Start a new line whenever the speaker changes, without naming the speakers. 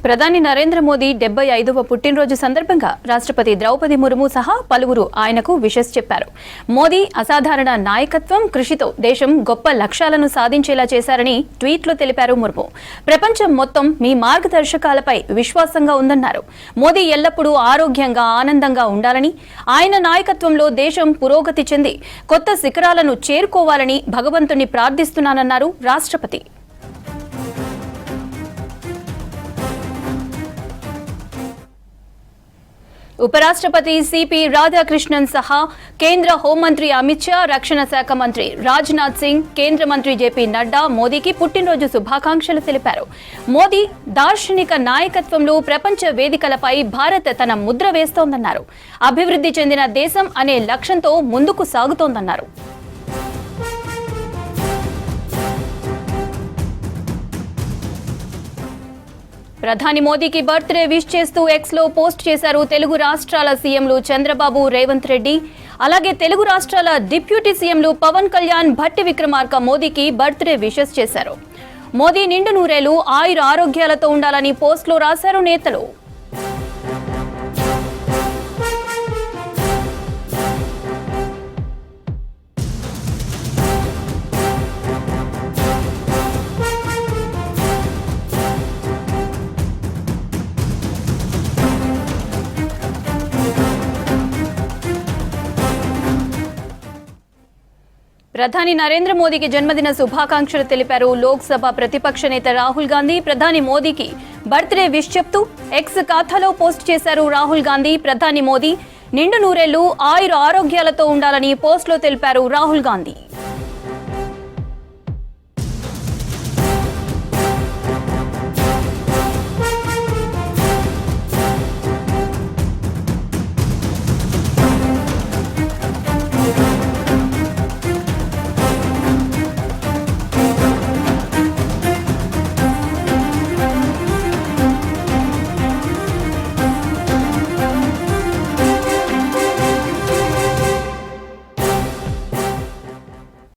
ప్రధాని నరేంద్ర మోదీ 75వ పుట్టినరోజు సందర్భంగా రాష్ట్రపతి ద్రౌపది ముర్ము సహా పలువురు ఆయనకు విషెస్ చెప్పారు. మోదీ అసాధారణ నాయకత్వం, కృషితో దేశం గొప్ప లక్ష్యాలను సాధించేలా చేశారని ట్వీట్లో తెలిపారు ముర్ము. ప్రపంచం మొత్తం మీ మార్గదర్శకాలపై విశ్వాసంగా ఉందన్నారు. మోదీ ఎల్లప్పుడూ ఆరోగ్యంగా, ఆనందంగా ఉండాలని, ఆయన నాయకత్వంలో దేశం పురోగతి చెంది కొత్త శిఖరాలను చేరుకోవాలని భగవంతుని ప్రార్థిస్తున్నానన్నారు రాష్ట్రపతి. ఉపరాష్ట్రపతి సిపి రాధాకృష్ణన్ సహా కేంద్ర హోంమంత్రి అమిత్ షా, రక్షణ శాఖ మంత్రి రాజ్నాథ్ సింగ్, కేంద్ర మంత్రి జేపీ నడ్డా మోదీకి పుట్టినరోజు శుభాకాంక్షలు తెలిపారు. మోదీ దార్శనిక నాయకత్వంలో ప్రపంచ వేదికలపై భారత్ తన ముద్ర వేస్తోందన్నారు. అభివృద్ధి చెందిన దేశం అనే లక్ష్యంతో ముందుకు సాగుతోందన్నారు. ప్రధాని మోదీకి బర్త్డే విష్ చేస్తూ ఎక్స్లో పోస్ట్ చేశారు తెలుగు రాష్ట్రాల సీఎంలు చంద్రబాబు, రేవంత్ రెడ్డి. అలాగే తెలుగు రాష్ట్రాల డిప్యూటీ సీఎంలు పవన్ కళ్యాణ్, భట్టి విక్రమార్క మోదీకి బర్త్డే విషెస్ చేశారు. మోదీ నిండు నూరేళ్లు ఆయుర ఆరోగ్యాలతో ఉండాలని పోస్ట్లో రాశారు నేతలు. ప్రధాని నరేంద్ర మోదీకి జన్మదిన శుభాకాంక్షలు తెలిపారు లోక్సభ ప్రతిపక్ష నేత రాహుల్ గాంధీ. ప్రధాని మోదీకి బర్త్డే విష్ చెప్తూ ఎక్స్ ఖాతాలో పోస్ట్ చేశారు రాహుల్ గాంధీ. ప్రధాని మోదీ నిండు నూరేళ్లు ఆయుర ఆరోగ్యాలతో ఉండాలని పోస్ట్లో తెలిపారు రాహుల్ గాంధీ.